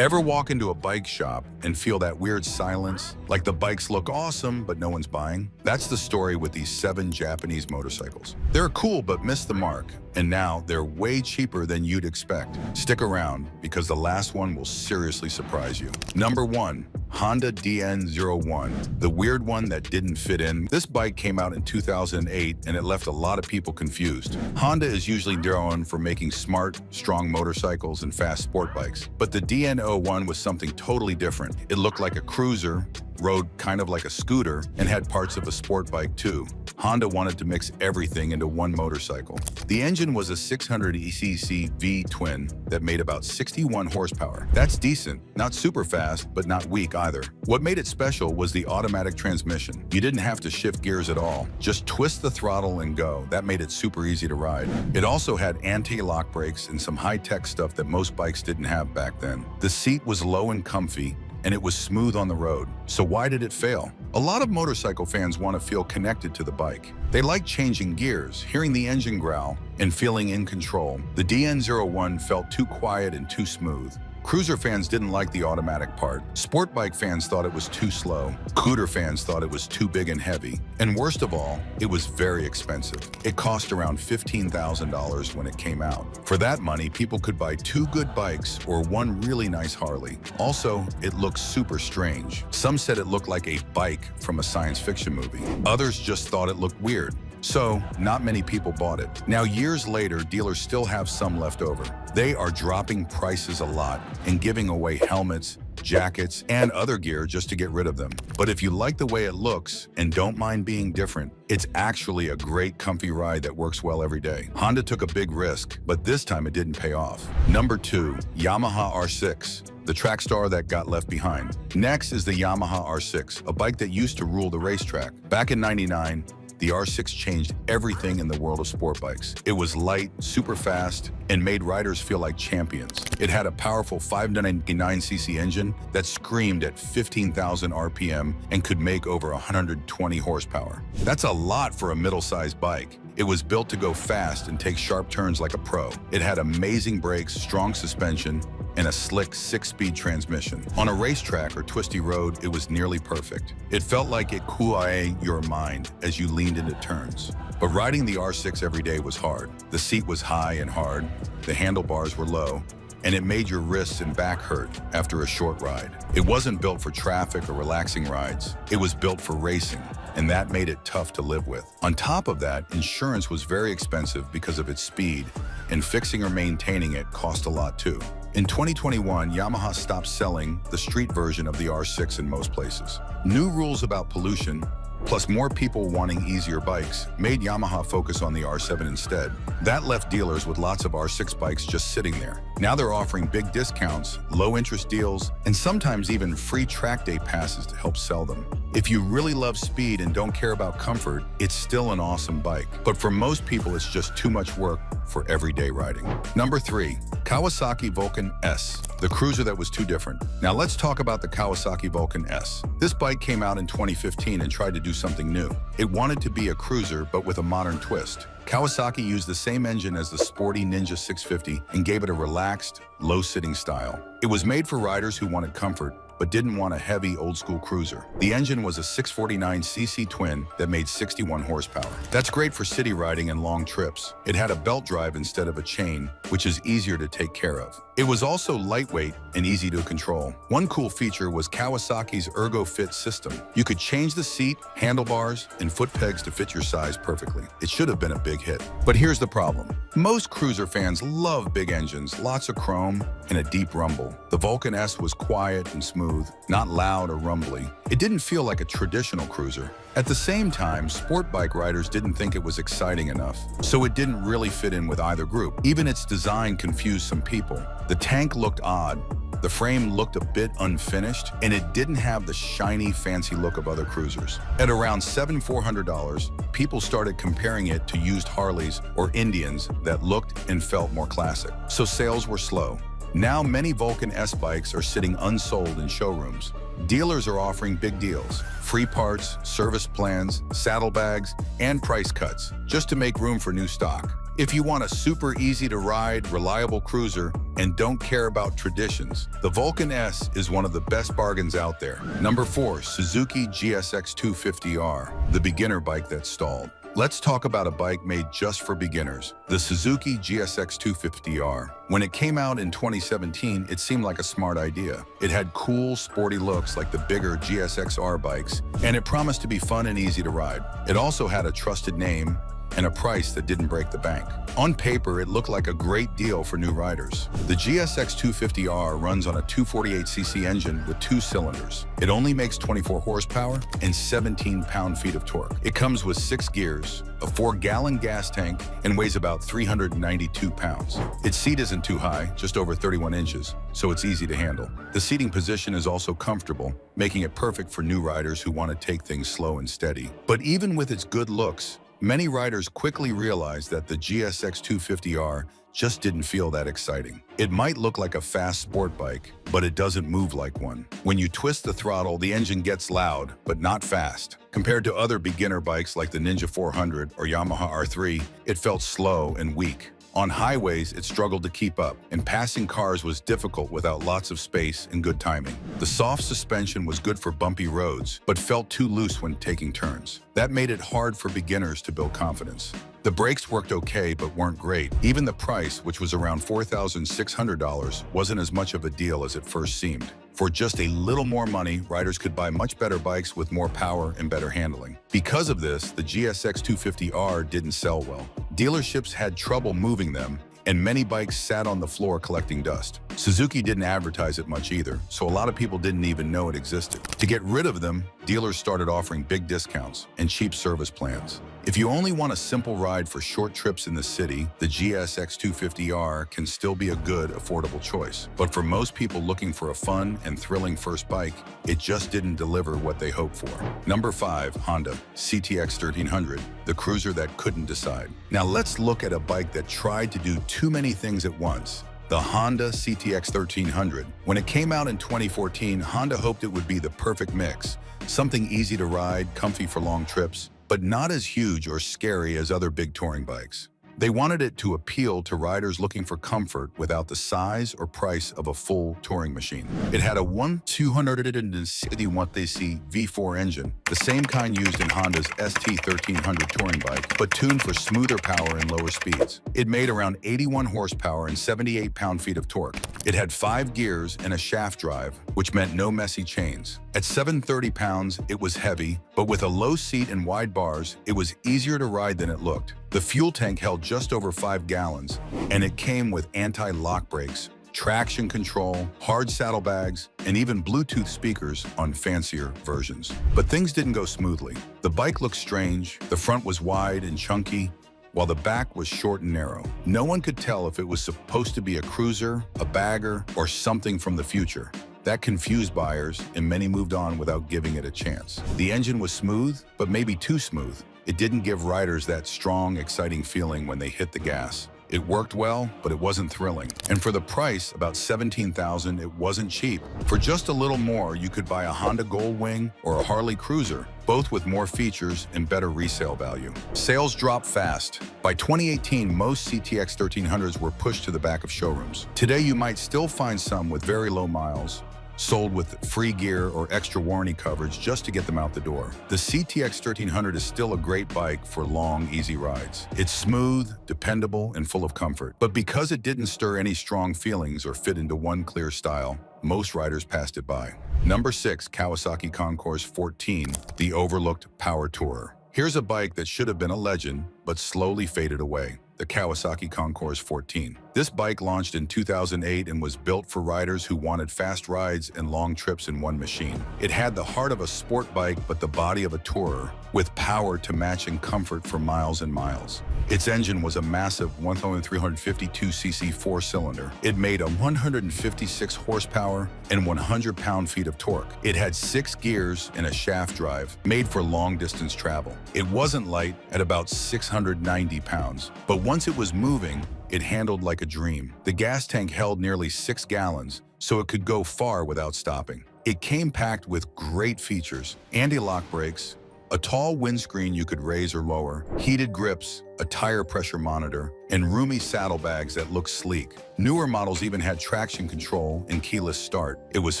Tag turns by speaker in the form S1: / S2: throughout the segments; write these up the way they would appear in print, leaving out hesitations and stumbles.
S1: Ever walk into a bike shop and feel that weird silence? Like the bikes look awesome, but no one's buying? That's the story with these 7 Japanese motorcycles. They're cool, but missed the mark. And now they're way cheaper than you'd expect. Stick around, because the last one will seriously surprise you. Number 1. Honda DN01, the weird one that didn't fit in. This bike came out in 2008 and it left a lot of people confused. Honda is usually known for making smart, strong motorcycles and fast sport bikes. But the DN01 was something totally different. It looked like a cruiser, rode kind of like a scooter, and had parts of a sport bike too. Honda wanted to mix everything into one motorcycle. The engine was a 600cc V-twin that made about 61 horsepower. That's decent, not super fast, but not weak either. What made it special was the automatic transmission. You didn't have to shift gears at all. Just twist the throttle and go. That made it super easy to ride. It also had anti-lock brakes and some high-tech stuff that most bikes didn't have back then. The seat was low and comfy, and it was smooth on the road. So why did it fail? A lot of motorcycle fans want to feel connected to the bike. They like changing gears, hearing the engine growl, and feeling in control. The DN01 felt too quiet and too smooth. Cruiser fans didn't like the automatic part. Sport bike fans thought it was too slow. Scooter fans thought it was too big and heavy. And worst of all, it was very expensive. It cost around $15,000 when it came out. For that money, people could buy 2 good bikes or 1 really nice Harley. Also, it looked super strange. Some said it looked like a bike from a science fiction movie. Others just thought it looked weird. So, not many people bought it. Now, years later, dealers still have some left over. They are dropping prices a lot and giving away helmets, jackets, and other gear just to get rid of them. But if you like the way it looks and don't mind being different, it's actually a great comfy ride that works well every day. Honda took a big risk, but this time it didn't pay off. Number 2. Yamaha R6. The track star that got left behind. Next is the Yamaha R6, a bike that used to rule the racetrack. Back in '99, the R6 changed everything in the world of sport bikes. It was light, super fast, and made riders feel like champions. It had a powerful 599cc engine that screamed at 15,000 RPM and could make over 120 horsepower. That's a lot for a middle-sized bike. It was built to go fast and take sharp turns like a pro. It had amazing brakes, strong suspension, and a slick 6-speed transmission. On a racetrack or twisty road, it was nearly perfect. It felt like it cooled your mind as you leaned into turns. But riding the R6 every day was hard. The seat was high and hard, the handlebars were low, and it made your wrists and back hurt after a short ride. It wasn't built for traffic or relaxing rides. It was built for racing, and that made it tough to live with. On top of that, insurance was very expensive because of its speed, and fixing or maintaining it cost a lot too. In 2021, Yamaha stopped selling the street version of the R6 in most places. New rules about pollution, plus more people wanting easier bikes, made Yamaha focus on the R7 instead. That left dealers with lots of R6 bikes just sitting there. Now they're offering big discounts, low-interest deals, and sometimes even free track day passes to help sell them. If you really love speed and don't care about comfort, it's still an awesome bike. But for most people, it's just too much work for everyday riding. Number 3. Kawasaki Vulcan S, the cruiser that was too different. Now let's talk about the Kawasaki Vulcan S. This bike came out in 2015 and tried to do something new. It wanted to be a cruiser, but with a modern twist. Kawasaki used the same engine as the sporty Ninja 650 and gave it a relaxed, low-sitting style. It was made for riders who wanted comfort, but didn't want a heavy, old-school cruiser. The engine was a 649cc twin that made 61 horsepower. That's great for city riding and long trips. It had a belt drive instead of a chain, which is easier to take care of. It was also lightweight and easy to control. One cool feature was Kawasaki's ErgoFit system. You could change the seat, handlebars, and foot pegs to fit your size perfectly. It should have been a big hit. But here's the problem. Most cruiser fans love big engines, lots of chrome, and a deep rumble. The Vulcan S was quiet and smooth, not loud or rumbly. It didn't feel like a traditional cruiser. At the same time, sport bike riders didn't think it was exciting enough, so it didn't really fit in with either group. Even its design confused some people. The tank looked odd, the frame looked a bit unfinished, and it didn't have the shiny, fancy look of other cruisers. At around $7,400, people started comparing it to used Harleys or Indians that looked and felt more classic, so sales were slow. Now many Vulcan S bikes are sitting unsold in showrooms. Dealers are offering big deals, free parts, service plans, saddlebags, and price cuts, just to make room for new stock. If you want a super easy-to-ride, reliable cruiser and don't care about traditions, the Vulcan S is one of the best bargains out there. Number 4. Suzuki GSX 250R, the beginner bike that stalled. Let's talk about a bike made just for beginners, the Suzuki GSX 250R. When it came out in 2017, it seemed like a smart idea. It had cool, sporty looks like the bigger GSX-R bikes, and it promised to be fun and easy to ride. It also had a trusted name and a price that didn't break the bank. On paper, it looked like a great deal for new riders. The GSX 250R runs on a 248cc engine with 2 cylinders. It only makes 24 horsepower and 17 pound-feet of torque. It comes with 6 gears, a 4-gallon gas tank, and weighs about 392 pounds. Its seat isn't too high, just over 31 inches, so it's easy to handle. The seating position is also comfortable, making it perfect for new riders who want to take things slow and steady. But even with its good looks, many riders quickly realized that the GSX 250R just didn't feel that exciting. It might look like a fast sport bike, but it doesn't move like one. When you twist the throttle, the engine gets loud, but not fast. Compared to other beginner bikes like the Ninja 400 or Yamaha R3, it felt slow and weak. On highways, it struggled to keep up, and passing cars was difficult without lots of space and good timing. The soft suspension was good for bumpy roads, but felt too loose when taking turns. That made it hard for beginners to build confidence. The brakes worked okay, but weren't great. Even the price, which was around $4,600, wasn't as much of a deal as it first seemed. For just a little more money, riders could buy much better bikes with more power and better handling. Because of this, the GSX 250R didn't sell well. Dealerships had trouble moving them, and many bikes sat on the floor collecting dust. Suzuki didn't advertise it much either, so a lot of people didn't even know it existed. To get rid of them, dealers started offering big discounts and cheap service plans. If you only want a simple ride for short trips in the city, the GSX 250R can still be a good, affordable choice. But for most people looking for a fun and thrilling first bike, it just didn't deliver what they hoped for. Number 5. Honda CTX 1300, the cruiser that couldn't decide. Now let's look at a bike that tried to do too many things at once. The Honda CTX 1300. When it came out in 2014, Honda hoped it would be the perfect mix. Something easy to ride, comfy for long trips, but not as huge or scary as other big touring bikes. They wanted it to appeal to riders looking for comfort without the size or price of a full touring machine. It had a 261cc V4 engine, the same kind used in Honda's ST1300 touring bike, but tuned for smoother power and lower speeds. It made around 81 horsepower and 78 pound-feet of torque. It had 5 gears and a shaft drive, which meant no messy chains. At 730 pounds, it was heavy, but with a low seat and wide bars, it was easier to ride than it looked. The fuel tank held just over 5 gallons, and it came with anti-lock brakes, traction control, hard saddlebags, and even Bluetooth speakers on fancier versions. But things didn't go smoothly. The bike looked strange, the front was wide and chunky, while the back was short and narrow. No one could tell if it was supposed to be a cruiser, a bagger, or something from the future. That confused buyers, and many moved on without giving it a chance. The engine was smooth, but maybe too smooth. It didn't give riders that strong, exciting feeling when they hit the gas. It worked well, but it wasn't thrilling. And for the price, about $17,000, it wasn't cheap. For just a little more, you could buy a Honda Goldwing or a Harley Cruiser, both with more features and better resale value. Sales dropped fast. By 2018, most CTX 1300s were pushed to the back of showrooms. Today, you might still find some with very low miles, sold with free gear or extra warranty coverage just to get them out the door. The CTX 1300 is still a great bike for long, easy rides. It's smooth, dependable, and full of comfort. But because it didn't stir any strong feelings or fit into one clear style, most riders passed it by. Number 6. Kawasaki Concourse 14, the overlooked power tourer. Here's a bike that should have been a legend, but slowly faded away. The Kawasaki Concourse 14. This bike launched in 2008 and was built for riders who wanted fast rides and long trips in one machine. It had the heart of a sport bike but the body of a tourer, with power to match and comfort for miles and miles. Its engine was a massive 1,352cc 4-cylinder. It made a 156 horsepower and 100 pound-feet of torque. It had 6 gears and a shaft drive, made for long-distance travel. It wasn't light at about 690 pounds, but once it was moving, it handled like a dream. The gas tank held nearly 6 gallons, so it could go far without stopping. It came packed with great features: anti-lock brakes, a tall windscreen you could raise or lower, heated grips, a tire pressure monitor, and roomy saddlebags that look sleek. Newer models even had traction control and keyless start. It was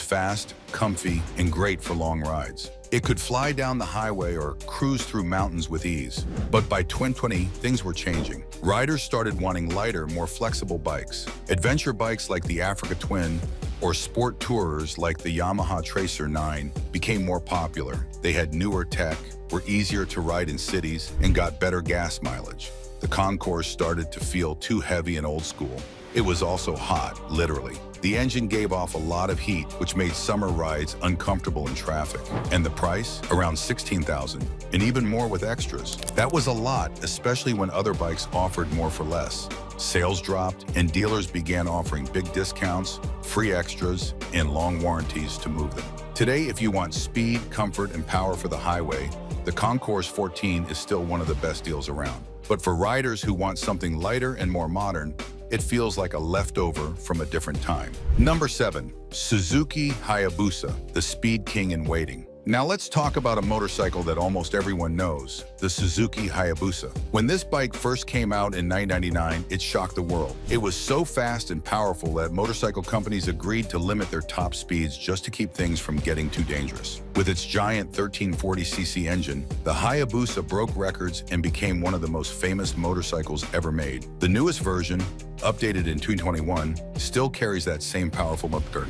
S1: fast, comfy, and great for long rides. It could fly down the highway or cruise through mountains with ease. But by 2020, things were changing. Riders started wanting lighter, more flexible bikes. Adventure bikes like the Africa Twin or sport tourers like the Yamaha Tracer 9 became more popular. They had newer tech, were easier to ride in cities, and got better gas mileage. The Concourse started to feel too heavy and old school. It was also hot, literally. The engine gave off a lot of heat, which made summer rides uncomfortable in traffic. And the price? Around $16,000, and even more with extras. That was a lot, especially when other bikes offered more for less. Sales dropped, and dealers began offering big discounts, free extras, and long warranties to move them. Today, if you want speed, comfort, and power for the highway, the Concourse 14 is still one of the best deals around. But for riders who want something lighter and more modern, it feels like a leftover from a different time. Number 7. Suzuki Hayabusa, the speed king in waiting. Now let's talk about a motorcycle that almost everyone knows, the Suzuki Hayabusa. When this bike first came out in 1999, it shocked the world. It was so fast and powerful that motorcycle companies agreed to limit their top speeds just to keep things from getting too dangerous. With its giant 1340cc engine, the Hayabusa broke records and became one of the most famous motorcycles ever made. The newest version, updated in 2021, still carries that same powerful motor.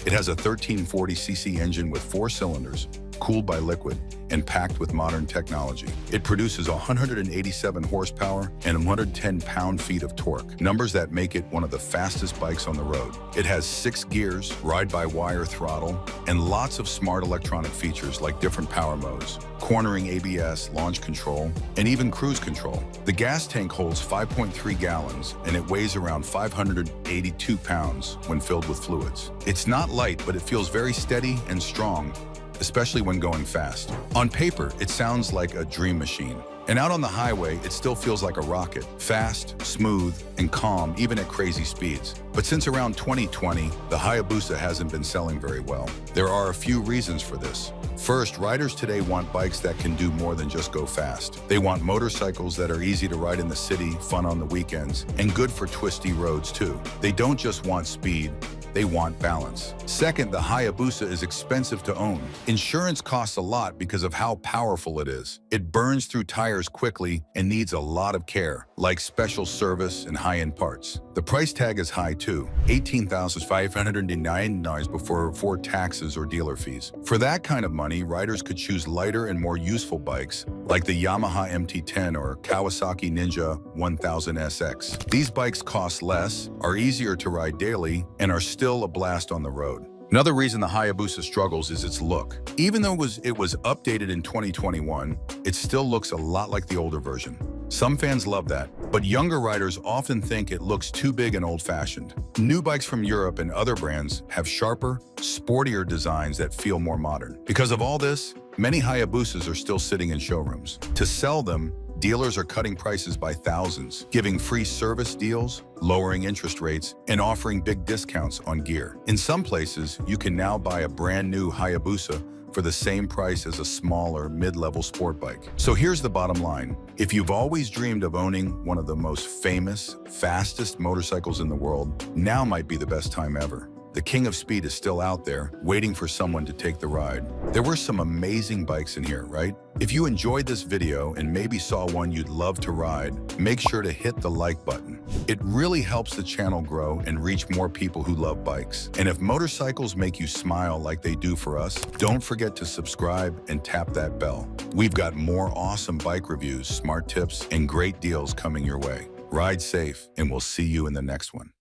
S1: It has a 1340cc engine with 4 cylinders, cooled by liquid, and packed with modern technology. It produces 187 horsepower and 110 pound-feet of torque, numbers that make it one of the fastest bikes on the road. It has 6 gears, ride-by-wire throttle, and lots of smart electronic features like different power modes, cornering ABS, launch control, and even cruise control. The gas tank holds 5.3 gallons, and it weighs around 582 pounds when filled with fluids. It's not light, but it feels very steady and strong, especially when going fast. On paper, it sounds like a dream machine. And out on the highway, it still feels like a rocket. Fast, smooth, and calm, even at crazy speeds. But since around 2020, the Hayabusa hasn't been selling very well. There are a few reasons for this. First, riders today want bikes that can do more than just go fast. They want motorcycles that are easy to ride in the city, fun on the weekends, and good for twisty roads too. They don't just want speed, they want balance. Second, the Hayabusa is expensive to own. Insurance costs a lot because of how powerful it is. It burns through tires quickly and needs a lot of care, like special service and high-end parts. The price tag is high too, $18,509 before taxes or dealer fees. For that kind of money, riders could choose lighter and more useful bikes, like the Yamaha MT-10 or Kawasaki Ninja 1000 SX. These bikes cost less, are easier to ride daily, and are still a blast on the road. Another reason the Hayabusa struggles is its look. Even though it was updated in 2021, it still looks a lot like the older version. Some fans love that, but younger riders often think it looks too big and old-fashioned. New bikes from Europe and other brands have sharper, sportier designs that feel more modern. Because of all this, many Hayabusas are still sitting in showrooms. To sell them, dealers are cutting prices by thousands, giving free service deals, lowering interest rates, and offering big discounts on gear. In some places, you can now buy a brand new Hayabusa for the same price as a smaller, mid-level sport bike. So here's the bottom line. If you've always dreamed of owning one of the most famous, fastest motorcycles in the world, now might be the best time ever. The king of speed is still out there, waiting for someone to take the ride. There were some amazing bikes in here, right? If you enjoyed this video and maybe saw one you'd love to ride, make sure to hit the like button. It really helps the channel grow and reach more people who love bikes. And if motorcycles make you smile like they do for us, don't forget to subscribe and tap that bell. We've got more awesome bike reviews, smart tips, and great deals coming your way. Ride safe, and we'll see you in the next one.